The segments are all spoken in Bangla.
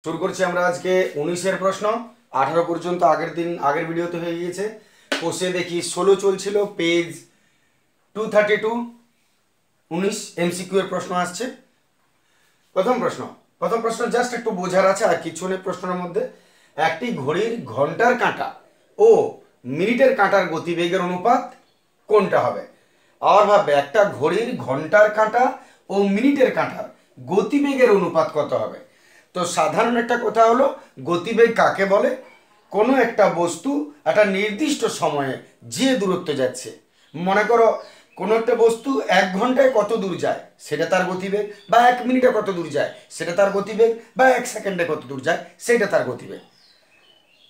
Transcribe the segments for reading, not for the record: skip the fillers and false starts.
শুরু করছি আমরা আজকে 19-এর প্রশ্ন। 18 পর্যন্ত আগের ভিডিওতে হয়ে গিয়েছে। কোষে দেখি 16 চলছিল, পেজ 232, 19 এমসিকিউ এর প্রশ্ন আসছে। প্রথম প্রশ্ন জাস্ট একটু বোঝার আছে, আর কিছু নেই প্রশ্নের মধ্যে। একটি ঘড়ির ঘন্টার কাঁটা ও মিনিটের কাঁটার গতিবেগের অনুপাত কোনটা হবে? আবার ভাববে, একটা ঘড়ির ঘন্টার কাঁটা ও মিনিটের কাঁটার গতিবেগের অনুপাত কত হবে? তো সাধারণ একটা কথা হলো, গতিবেগ কাকে বলে? কোনো একটা বস্তু একটা নির্দিষ্ট সময়ে যে দূরত্ব যাচ্ছে, মনে করো কোনো একটা বস্তু 1 ঘন্টায় কত দূর যায় সেটা তার গতিবেগ, বা 1 মিনিটে কত দূর যায় সেটা তার গতিবেগ, বা 1 সেকেন্ডে কত দূর যায় সেটা তার গতিবেগ।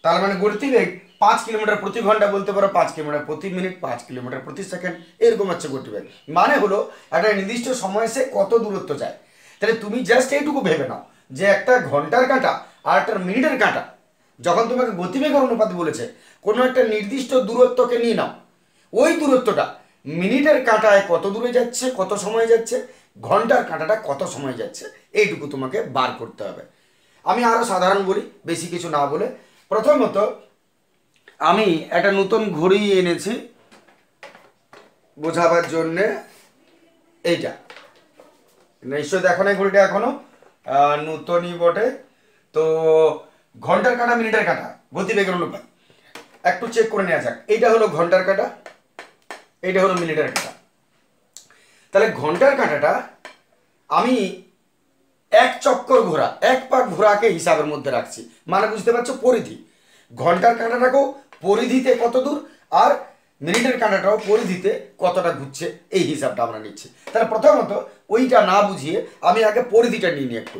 তার মানে গতিবেগ 5 কিলোমিটার প্রতি ঘন্টা বলতে পারো, 5 কিলোমিটার প্রতি মিনিট, 5 কিলোমিটার প্রতি সেকেন্ড, এরকম হচ্ছে গতিবেগ। মানে হলো একটা নির্দিষ্ট সময়ে সে কত দূরত্ব যায়। তাহলে তুমি জাস্ট এইটুকু ভেবে নাও যে একটা ঘন্টার কাঁটা আর একটা মিনিটের কাঁটা যখন তোমাকে গতিবেগের অনুপাত বলেছে, কোনো একটা নির্দিষ্ট দূরত্বকে নিয়ে নাও, ওই দূরত্বটা মিনিটের কাঁটায় কত দূরে যাচ্ছে, কত সময় যাচ্ছে, ঘন্টার কাঁটাটা কত সময় যাচ্ছে, এইটুকু তোমাকে বার করতে হবে। আমি আরও সাধারণ বলি, বেশি কিছু না বলে। প্রথমত আমি একটা নতুন ঘড়ি এনেছি বোঝাবার জন্যে। এইটা নিশ্চয়ই দেখো না, ঘড়িটা এখনো নতুনই বটে। তো ঘন্টার কাঁটা মিনিটের কাঁটা গতিবেগের অনুপাত একটু চেক করে নেওয়া যাক। এইটা হলো ঘন্টার কাঁটা, এইটা হলো মিনিটের কাঁটা। তাহলে ঘন্টার কাঁটাটা আমি এক চক্কর ঘোরা, এক পাক ঘোরাকে হিসাবের মধ্যে রাখছি, মানে বুঝতে পারছো পরিধি। ঘন্টার কাঁটাটাকেও পরিধিতে কত দূর, আর মিনিটের কাঁটাটাও পরিধিতে কতটা ঘুরছে, এই হিসাবটা আমরা নিচ্ছি। তাহলে প্রথমত ওইটা না বুঝিয়ে আমি আগে পরিধিটা নিয়ে নিই একটু,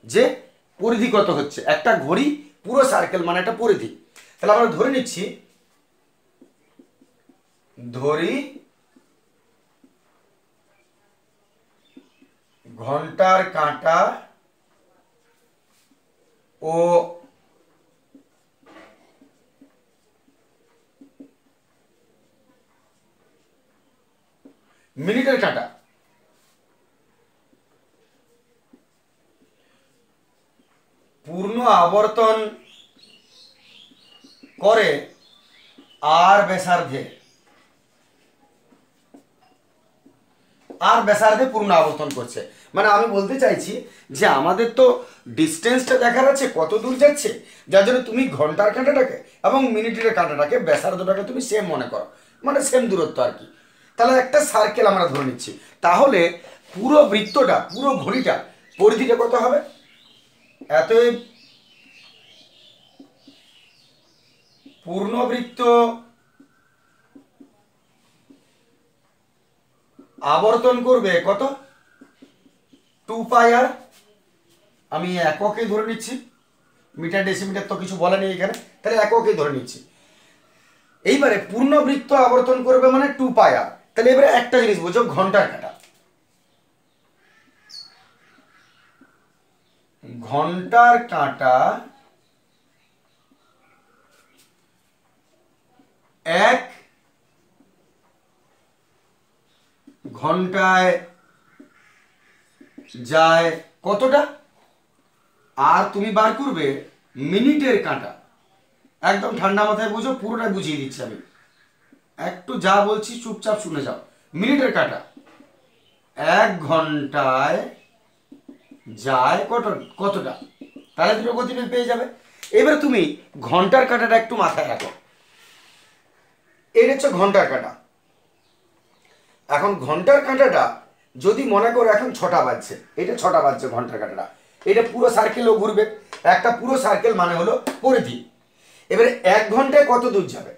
যে পরিধি কত হচ্ছে। একটা ঘড়ি পুরো সার্কেল মানে একটা পরিধি। তাহলে আমরা ধরে নিচ্ছি, ধরি ঘন্টার কাঁটা ও মিনিটের কাঁটা পূর্ণ আবর্তন করে আর ব্যাসার্ধে পূর্ণ আবর্তন করছে। মানে আমি বলতে চাইছি যে আমাদের তো ডিস্টেন্সটা দেখার আছে, কত দূর যাচ্ছে, যার জন্য তুমি ঘন্টার কাঁটাটাকে এবং মিনিটের কাঁটাটাকে ব্যাসার্ধটাকে তুমি সেম মনে করো, মানে সেম দূরত্ব আর কি। তাহলে একটা সার্কেল আমরা ধরে নিচ্ছি, তাহলে পুরো বৃত্তটা, পুরো ঘড়িটা পরিধিটা কত হবে? এতই পূর্ণবৃত্ত আবর্তন করবে কত? 2πr। আমি এককে ধরে নিচ্ছি, মিটার ডেসিমিটার তো কিছু বলে নেই এখানে, তাহলে এককে ধরে নিচ্ছি। এইবারে পূর্ণবৃত্ত আবর্তন করবে মানে 2πr। তাহলে এবারে একটা জিনিস বুঝো, ঘন্টার কাঁটা, ঘন্টার কাঁটা 1 ঘন্টায় যায় কতটা, আর তুমি বার করবে মিনিটের কাঁটা। একদম ঠান্ডা মাথায় বুঝো, পুরোটা বুঝিয়ে দিচ্ছি আমি, একটু যা বলছি চুপচাপ শুনে যাও। মিনিটের কাঁটা 1 ঘন্টায় যায় কতটা, তাহলে দুটো গতিবেগ পেয়ে যাবে। এবার তুমি ঘন্টার কাঁটাটা একটু মাথায় রাখো, এটা হচ্ছে ঘন্টার কাঁটা। এখন ঘন্টার কাঁটাটা যদি মনে করো এখন 6টা বাজছে, এটা 6টা বাজছে ঘন্টার কাঁটাটা, এটা পুরো সার্কেলও ঘুরবে। একটা পুরো সার্কেল মানে হলো পরিধি। এবারে 1 ঘন্টায় কত দূর যাবে?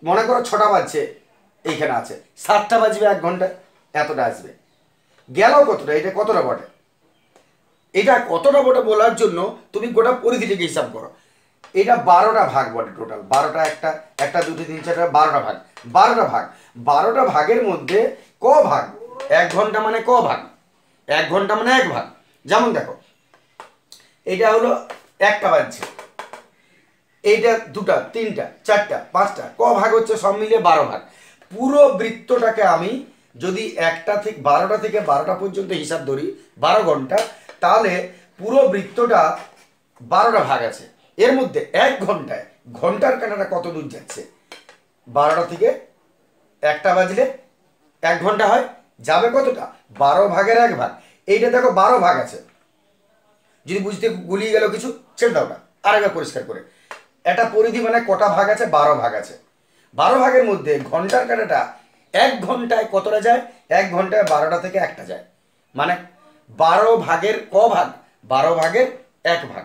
মনে করো 6টা বাজছে, এইখানে আছে 7টা বাজবে, 1 ঘন্টায় এতটা আসবে। গেল কতটা, এটা কতটা বটে, এটা কতটা বটে বলার জন্য তুমি গোটা পরিধিটাকে হিসাব করো। এটা 12টা ভাগ বটে টোটাল, 12টা, একটা 2 3 4 12টা ভাগ, 12টা ভাগের মধ্যে ক ভাগ? 1 ঘন্টা মানে ক ভাগ? 1 ঘন্টা মানে 1 ভাগ। যেমন দেখো, এটা হলো 1টা বাজছে, এইটা 2টা 3টা 4টা 5টা, ক ভাগ হচ্ছে? সব মিলিয়ে 12 ভাগ। পুরো বৃত্তটাকে আমি যদি 12টা থেকে 12টা পর্যন্ত হিসাব ধরি, 12 ঘন্টা, তাহলে পুরো বৃত্তটা 12টা ভাগ আছে, এর মধ্যে 1 ঘন্টায় ঘন্টার কাঁটাটা কত দূর যাচ্ছে? 12টা থেকে 1টা বাজলে 1 ঘন্টা হয়, যাবে কতটা? 12 ভাগের 1 ভাগ। এইটা দেখো 12 ভাগ আছে, যদি বুঝতে গুলিয়ে গেল কিছু ছেড়ে দাও না, আরেকবার পরিষ্কার করে। একটা পরিধি মানে কটা ভাগ আছে? 12 ভাগ আছে। 12 ভাগের মধ্যে ঘন্টার কাঁটাটা 1 ঘন্টায় কতটা যায়? 1 ঘন্টায় 12টা থেকে 1টা যায়, মানে 12 ভাগের ক ভাগ? 12 ভাগের 1 ভাগ।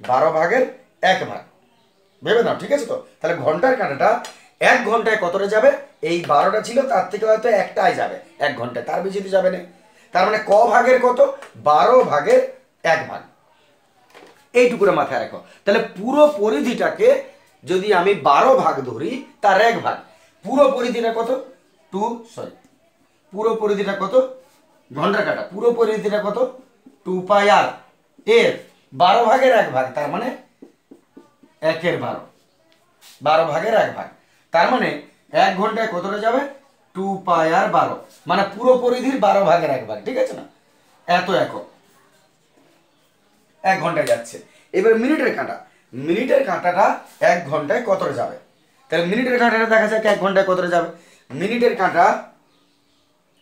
12 ভাগের 1 ভাগ ভেবে নাও, ঠিক আছে তো? তাহলে ঘন্টার কাঁটাটা 1 ঘন্টায় কতটা যাবে? এই 12টা ছিল, তার থেকে হয়তো 1টাই যাবে 1 ঘন্টায়, তার বেশি তো যাবে না। তার মানে ক ভাগের কত? 12 ভাগের 1 ভাগ। এইটুকুরে মাথায় রাখো। তাহলে পুরো পরিধিটাকে যদি আমি 12 ভাগ ধরি, তার 1 ভাগ, পুরো পরিধিটা কত? পুরো পরিধিটা কত? ঘন্টার কাঁটা পুরো পরিধিটা কত? 2 পাই আর, এর 12 ভাগের 1 ভাগ, তার মানে 1 এর 12, 12 ভাগের 1 ভাগ, তার মানে 1 ঘন্টায় কতটা যাবে? 2 পাই আর 12, মানে পুরো পরিধির 12 ভাগের 1 ভাগ, ঠিক আছে না? এত একক 1 ঘন্টায় যাচ্ছে। এবার মিনিটের কাঁটা, মিনিটের কাঁটাটা 1 ঘন্টায় কতটা যাবে? তাহলে মিনিটের কাঁটাটা দেখা যাক 1 ঘন্টায় কতটা যাবে। মিনিটের কাঁটা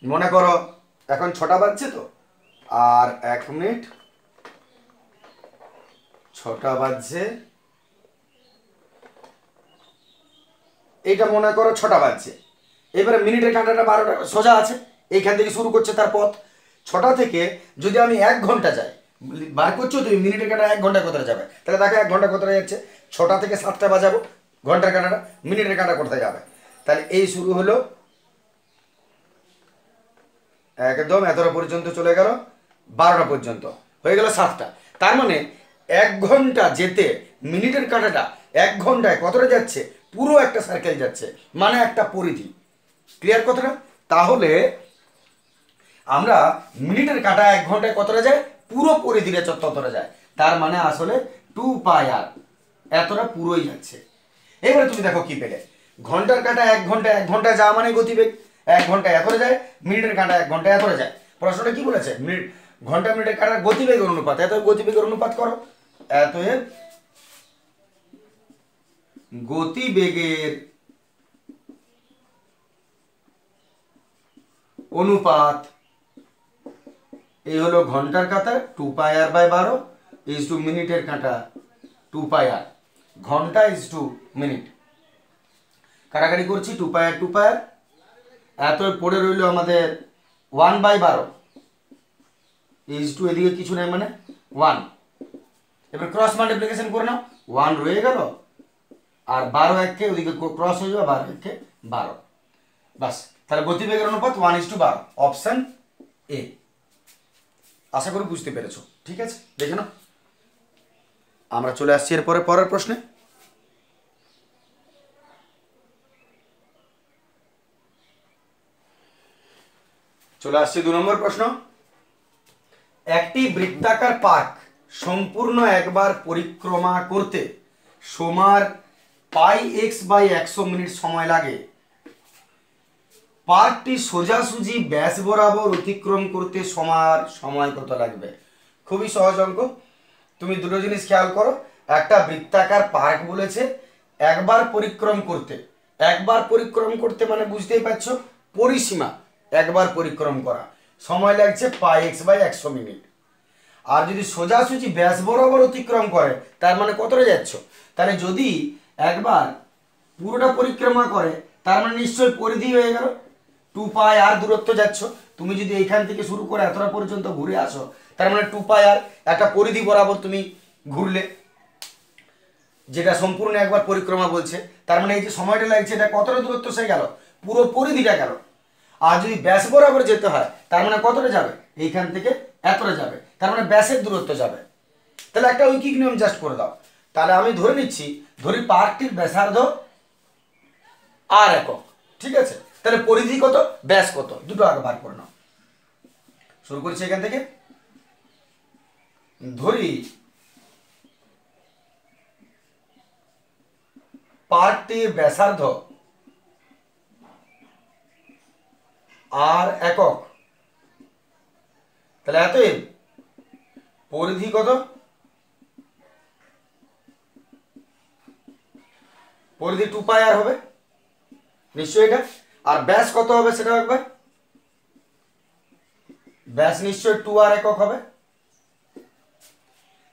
মনে করো এখন 6টা বাজছে তো, আর 1 মিনিট, 6টা বাজছে, এইটা মনে করো 6টা বাজছে। এবারে মিনিটের কাঁটাটা 12টা সোজা আছে, এইখান থেকে শুরু করছে তার পথ। 6টা থেকে যদি আমি 1 ঘন্টা যাই, বার করছো তুমি মিনিটের কাঁটা 1 ঘন্টা কতটা যাবে, তাহলে দেখো 1 ঘন্টা কতটা যাচ্ছে। 6টা থেকে 7টা বাজাবো ঘন্টার কাঁটাটা, মিনিটের কাঁটা কোথায় যাবে? তাহলে এই শুরু হলো, একদম এতটা পর্যন্ত চলে গেল, 12টা পর্যন্ত হয়ে গেল 7টা। তার মানে 1 ঘন্টা যেতে মিনিটের কাঁটাটা 1 ঘন্টায় কতটা যাচ্ছে? পুরো একটা সার্কেল যাচ্ছে, মানে একটা পরিধি। ক্লিয়ার কথাটা? তাহলে আমরা মিনিটের কাঁটা 1 ঘন্টায় কতটা যায়? পুরো পরিধিটা ততটা যায়, তার মানে আসলে 2 পাই আর, এতটা পুরোই যাচ্ছে। এবারে তুমি দেখো কি পেলে, ঘন্টার কাঁটা 1 ঘন্টায় 1 ঘন্টায় যাওয়া মানে গতিবেগ, 1 ঘন্টায় এতটা যায়, মিনিটের কাঁটা 1 ঘন্টায় এতটা যায়। প্রশ্নটা কি বলেছে? মিনিট ঘন্টা মিনিটের কাঁটার গতিবেগের অনুপাত, এত গতিবেগের অনুপাত করো, এতএব গতিবেগের অনুপাত, এই হলো ঘন্টার কাঁটা 2 pi R by 12 is two মিনিটের কাঁটা 2 পাই আর, ঘন্টা ইজ টু মিনিট, কাটাকাটি করছি 2 পাই আর 2 পাই আর, এত পড়ে রইল আমাদের 1 বাই 12 ইজ টু, এদিকে কিছু নেই মানে 1। এবার ক্রস মাল্টিপ্লিকেশন করে নাও, 1 রয়ে গেল, আর 12 এককে ওদিকে ক্রস হয়ে যাবে, 12 এককে 12, বাস। তাহলে গতিবেগের অনুপাত 1:12, অপশন এ। আশা করি বুঝতে পেরেছো, ঠিক আছে? দেখে নাও, আমরা চলে আসছি এরপরে পরের প্রশ্নে। চলে আসছি 2 নম্বর প্রশ্ন। একটি বৃত্তাকার পার্ক সম্পূর্ণ একবার পরিক্রমা করতে সমান পাই এক্স বাই 100 মিনিট সময় লাগে। পার্কটি সোজাসুজি ব্যাস বরাবর অতিক্রম করতে সময় কত লাগবে? খুবই সহজ অঙ্ক। তুমি দুটো জিনিস খেয়াল করো, একটা বৃত্তাকার পার্ক বলেছে একবার পরিক্রম করতে, একবার পরিক্রম করতে মানে বুঝতেই পারছো পরিসীমা, একবার পরিক্রম করা, সময় লাগছে পাই এক্স বাই 100 মিনিট। আর যদি সোজাসুজি ব্যাস বরাবর অতিক্রম করে তার মানে কতটা যাচ্ছ? তাহলে যদি একবার পুরোটা পরিক্রমা করে তার মানে নিশ্চয়ই পরিধি হয়ে গেল, 2 পাই আর দূরত্ব যাচ্ছ। তুমি যদি এইখান থেকে শুরু করে এতটা পর্যন্ত ঘুরে আসো, তার মানে 2 পাই আর একটা পরিধি বরাবর তুমি ঘুরলে, যেটা সম্পূর্ণ একবার পরিক্রমা বলছে। তার মানে এই যে সময়টা লাগছে এটা কতটা দূরত্ব সে গেল? পুরো পরিধিটা গেল। আর যদি ব্যাস বরাবর যেতে হয় তার মানে কতটা যাবে? এইখান থেকে এতটা যাবে, তার মানে ব্যাসের দূরত্ব যাবে। তাহলে একটা ঐকিক নিয়ম জাস্ট করে দাও। তাহলে আমি ধরে নিচ্ছি, ধরি পার্কটির ব্যাসার্ধ আর একক, ঠিক আছে? তাহলে পরিধি কত, ব্যাস কত, দুটো আগে বার করে নাও। শুরু করছি এখান থেকে, ধরি পার্কটির ব্যাসার্ধ আর একক, তাহলে এতএব পরিধি কত, পরিধি 2 পাই আর হবে নিশ্চয়ই এটা। আর ব্যাস কত হবে সেটাও একবার, ব্যাস নিশ্চয়ই 2 আর একক হবে।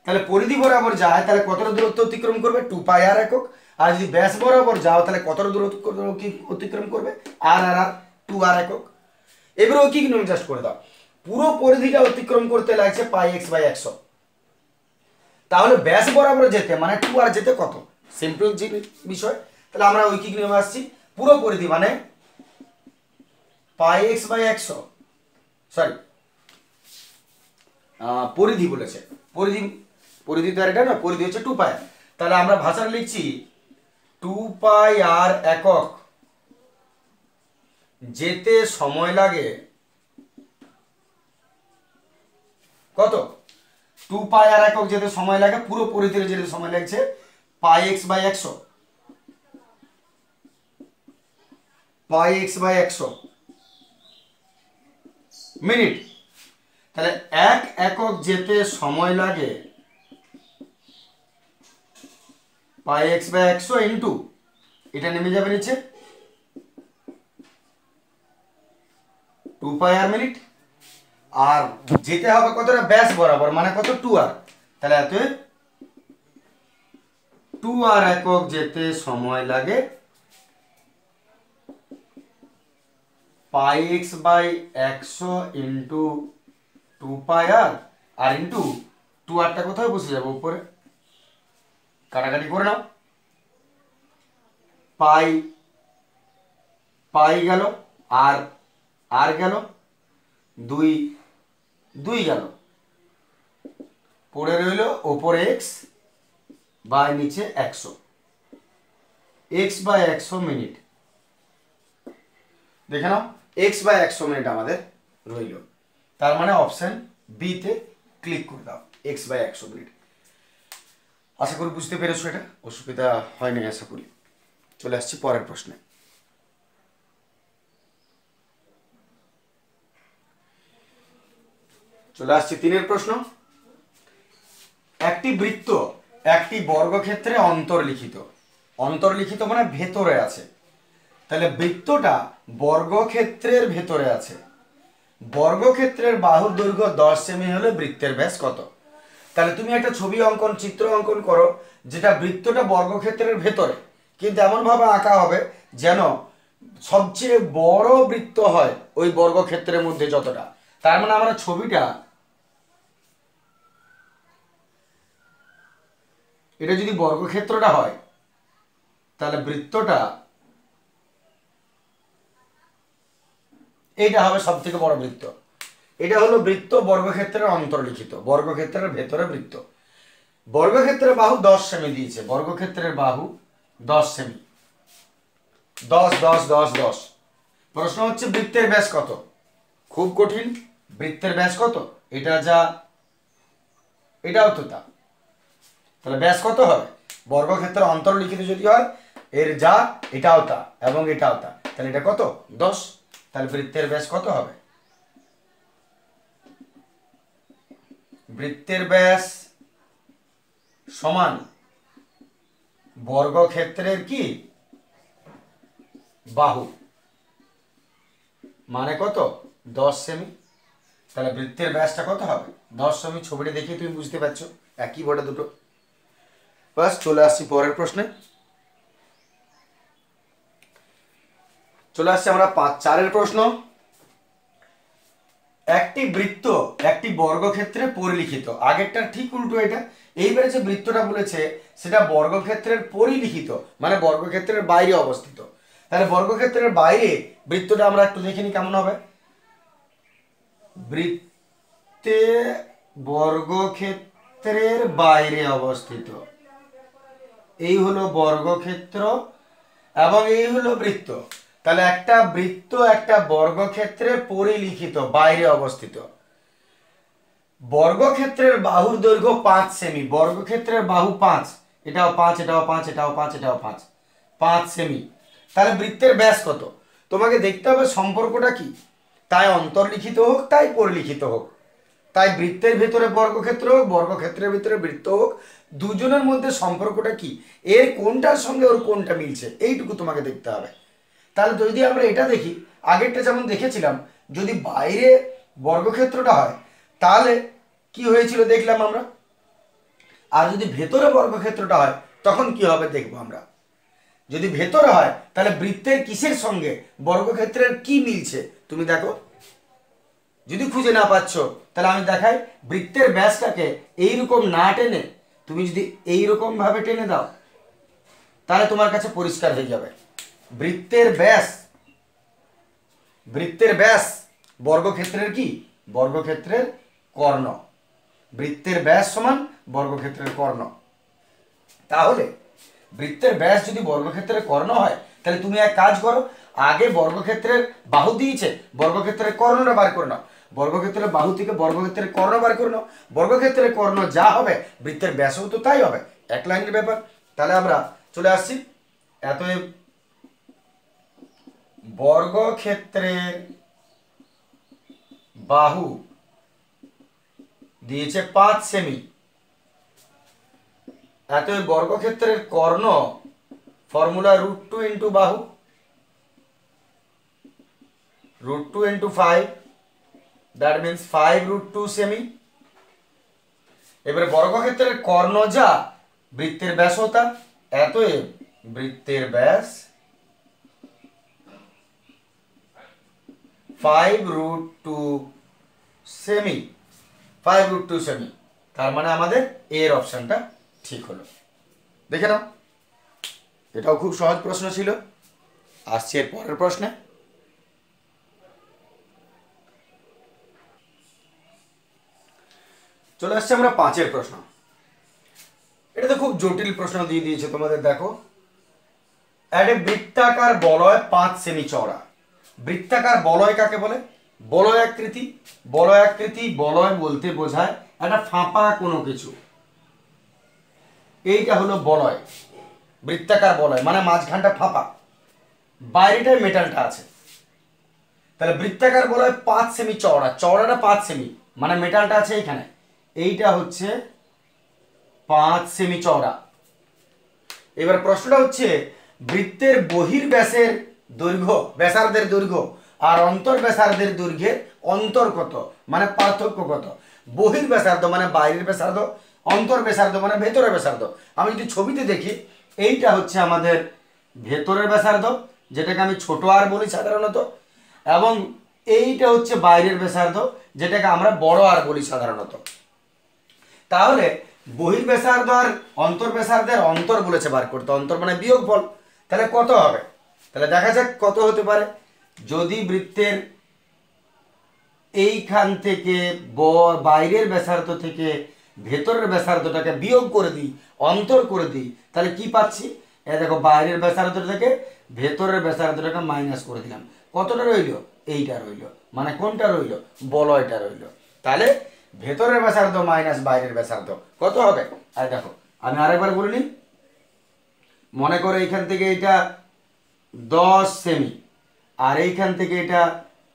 তাহলে পরিধি বরাবর যায় তাহলে কতটা দূরত্ব অতিক্রম করবে, 2 পাই আর একক। আর যদি ব্যাস বরাবর যাও তাহলে কতটা দূরত্ব অতিক্রম করবে, আর আর আর 2 আর একক। এবারে ঐকিক নিয়ম জাস্ট করে দাও, পুরো পরিধিটা অতিক্রম করতে লাগছে পাই এক্স বাই 100। তাহলে ব্যাস বরাবর যেতে মানে 2 আর যেতে কত, সিম্পল বিষয়। তাহলে আমরা ঐকিক নিয়মে আসছি, পুরো পরিধি মানে পাই এক্স বাই 100, সরি পরিধি বলেছে, পরিধি, পরিধি তো আর এটা না, পরিধি হচ্ছে 2 পাই। তাহলে আমরা ভাষাটা লিখছি 2 পাই আর একক যেতে সময় লাগে কত, 2 পাই আর একক যেতে সময় লাগে, পুরো পরিধিতে যেতে সময় লাগছে pi x by 100, pi x by 100 minute. তাহলে 1 একক যেতে সময় লাগে পাই এক্স বাই 100 ইন্টু, এটা নেমে যাবে নিচে 2 পাই আর মিনিট। আর যেতে হবে কতটা, ব্যাস বরাবর মানে কত, 2 আর। তাহলে এত 2 আর একক যেতে সময় লাগে pi x by 100 into 2 pi আর ইন্টু 2 আরটা কোথায় বসে যাবে, উপরে কাটাকাটি করে নাও, পাই পাই গেল আর আর গেল, 2 2 গেল, পড়ে রইল ওপরে এক্স বাই নিচে 100, এক্স বাই 100 মিনিট। দেখে নাও এক্স বাই 100 মিনিট আমাদের রইল, তার মানে অপশন বি তে ক্লিক করে দাও, এক্স বাই 100 মিনিট। আশা করি বুঝতে পেরেছো, এটা অসুবিধা হয়নি আশা করি। চলে আসছি পরের প্রশ্নে। চলে আসছি 3 প্রশ্ন। একটি বৃত্ত একটি বর্গক্ষেত্রে অন্তর্লিখিত, অন্তর্লিখিত মানে ভেতরে আছে। তাহলে বৃত্তটা বর্গক্ষেত্রের ভেতরে আছে, বর্গক্ষেত্রের বাহুর দৈর্ঘ্য 10 সেমি হলে বৃত্তের ব্যাস কত। তাহলে তুমি একটা ছবি অঙ্কন, চিত্র অঙ্কন করো যেটা বৃত্তটা বর্গক্ষেত্রের ভেতরে, কিন্তু এমনভাবে আঁকা হবে যেন সবচেয়ে বড় বৃত্ত হয় ওই বর্গক্ষেত্রের মধ্যে যতটা। তার মানে আমরা ছবিটা, এটা যদি বর্গক্ষেত্রটা হয় তাহলে বৃত্তটা এইটা হবে সব থেকে বড় বৃত্ত। এটা হলো বৃত্ত বর্গক্ষেত্রের অন্তর্লিখিত, বর্গক্ষেত্রের ভেতরে বৃত্ত। বর্গক্ষেত্রের বাহু 10 সেমি দিয়েছে, বর্গক্ষেত্রের বাহু 10 সেমি, 10 10 10 10। প্রশ্ন হচ্ছে বৃত্তের ব্যাস কত, খুব কঠিন। বৃত্তের ব্যাস কত, এটা যা এটাও তো তা, তাহলে ব্যাস কত হবে, বর্গক্ষেত্রের অন্তর্লিখিত যদি হয় এর যা এটাও তা এবং এটাও তা, তাহলে এটা কত 10। তাহলে বৃত্তের ব্যাস কত হবে, বৃত্তের ব্যাস সমান বর্গক্ষেত্রের কি বাহু, মানে কত 10 সেমি। তাহলে বৃত্তের ব্যাসটা কত হবে 10 সেমি। ছবিটা দেখে তুমি বুঝতে পারছো একই বটে দুটো। বাস চলে আসছি পরের প্রশ্নে। চলে আসছে আমরা 4 প্রশ্ন। একটি বৃত্ত একটি বর্গক্ষেত্রে পরিলিখিত, আগেরটা ঠিক উল্টো এটা। এইবারে যে বৃত্তটা বলেছে সেটা বর্গক্ষেত্রের পরিলিখিত মানে বর্গক্ষেত্রের বাইরে অবস্থিত। তাহলে বর্গক্ষেত্রের বাইরে বৃত্তটা আমরা একটু দেখে নিই কেমন হবে। বৃত্তে বর্গক্ষেত্রের বাইরে অবস্থিত, এই হলো বর্গক্ষেত্র এবং এই হলো বৃত্ত। তাহলে একটা বৃত্ত একটা বর্গক্ষেত্রের পরিলিখিত বাইরে অবস্থিত। বর্গক্ষেত্রের বাহুর দৈর্ঘ্য 5 সেমি, বর্গক্ষেত্রের বাহু 5, এটাও 5 এটাও 5 এটাও 5 এটাও 5, 5 সেমি। তাহলে বৃত্তের ব্যাস কত, তোমাকে দেখতে হবে সম্পর্কটা কি, তাই অন্তর্লিখিত হোক তাই পরিলিখিত হোক, তাই বৃত্তের ভেতরে বর্গক্ষেত্র হোক বর্গক্ষেত্রের ভিতরে বৃত্ত হোক, দুজনের মধ্যে সম্পর্কটা কি, এর কোনটার সঙ্গে ওর কোনটা মিলছে, এইটুকু তোমাকে দেখতে হবে। তাহলে যদি আমরা এটা দেখি, আগেরটা যেমন দেখেছিলাম, যদি বাইরে বর্গক্ষেত্রটা হয় তাহলে কি হয়েছিল দেখলাম আমরা, আর যদি ভেতরে বর্গক্ষেত্রটা হয় তখন কি হবে দেখবো আমরা। যদি ভেতরে হয় তাহলে বৃত্তের কিসের সঙ্গে বর্গক্ষেত্রের কি মিলছে তুমি দেখো। যদি খুঁজে না পাচ্ছ তাহলে আমি দেখাই, বৃত্তের ব্যাসটাকে এইরকম না টেনে তুমি যদি এইরকম ভাবে টেনে দাও তাহলে তোমার কাছে পরিষ্কার হয়ে যাবে। বৃত্তের ব্যাস বর্গক্ষেত্রের কি, বর্গক্ষেত্রের কর্ণ। বৃত্তের ব্যাস সমান বর্গক্ষেত্রের কর্ণ। তাহলে বৃত্তের ব্যাস যদি বর্গক্ষেত্রের কর্ণ হয় তাহলে তুমি এক কাজ করো, আগে বর্গক্ষেত্রের বাহু দিয়েছে, বর্গক্ষেত্রের কর্ণটা বার করে নাও, বর্গক্ষেত্রের বাহু থেকে বর্গক্ষেত্রের কর্ণ বার করে নাও। বর্গক্ষেত্রের কর্ণ যা হবে বৃত্তের ব্যাসও তো তাই হবে, এক লাইনের ব্যাপার। তাহলে আমরা চলে আসছি, এতএব বর্গক্ষেত্রের বাহু দিয়েছে 5 সেমি, এতএব বর্গক্ষেত্রের কর্ণ ফর্মুলা √2 ইন্টু বাহু, √2 ইন্টু 5, দ্যাট মিনস 5√2 সেমি। এবারে বর্গক্ষেত্রের কর্ণ যা বৃত্তের ব্যাসও তা, এতএব বৃত্তের ব্যাস 5√2 সেমি, 5√2 সেমি। তার মানে আমাদের এর অপশনটা ঠিক হলো। দেখে নাও, এটাও খুব সহজ প্রশ্ন ছিল। আসছি এর পরের প্রশ্নে। চলে আসছে আমরা 5-এর প্রশ্ন। এটা তো খুব জটিল প্রশ্ন দিয়ে দিয়েছে তোমাদের, দেখো, একটা বৃত্তাকার বলয় 5 সেমি চওড়া। বৃত্তাকার বলয় কাকে বলে? বলয় আকৃতি। বলয় বলতে বোঝায় একটা ফাঁপা কোনো কিছু, এইটা হলো বলয়। বৃত্তাকার বলয় মানে মাঝখানটা ফাঁপা, বাইরেটায় মেটালটা আছে। তাহলে বৃত্তাকার বলয় 5 সেমি চওড়া, চওড়াটা 5 সেমি মানে মেটালটা আছে এইখানে, এইটা হচ্ছে 5 সেমি চওড়া। এবার প্রশ্নটা হচ্ছে বৃত্তের বহির্ব্যাসের দৈর্ঘ্য, ব্যাসার্ধের দৈর্ঘ্য আর অন্তর্ব্যাসার্ধের দৈর্ঘ্যের অন্তর কত, মানে পার্থক্য কত। বহির্ব্যাসার্ধ মানে বাইরের ব্যাসার্ধ, অন্তর্ব্যাসার্ধ মানে ভেতরের ব্যাসার্ধ। আমি যদি ছবিতে দেখি, এইটা হচ্ছে আমাদের ভেতরের ব্যাসার্ধ, যেটাকে আমি ছোট আর বলি সাধারণত, এবং এইটা হচ্ছে বাইরের ব্যাসার্ধ, যেটাকে আমরা বড় আর বলি সাধারণত। তাহলে বহির্ব্যাসার্ধ আর অন্তর্ব্যাসার্ধের অন্তর বলেছে বার করতে, অন্তর মানে বিয়োগফল। তাহলে কত হবে? তাহলে দেখা যাক কত হতে পারে। যদি বৃত্তের এইখান থেকে বাইরের ব্যাসার্ধ থেকে ভেতরের ব্যাসার্ধটাকে বিয়োগ করে দিই, অন্তর করে দিই, তাহলে কি পাচ্ছি? এ দেখো, বাইরের ব্যাসার্ধ থেকে ভেতরের ব্যাসার্ধটাকে মাইনাস করে দিলাম, কতটা রইল? এইটা রইল, মানে কোনটা রইল? বলয়টা রইল। তাহলে ভেতরের ব্যাসার্ধ মাইনাস বাইরের ব্যাসার্ধ কত হবে? আর দেখো, আমি আরেকবার বলে নিই। মনে করো এইখান থেকে এটা 10 সেমি আর এইখান থেকে এটা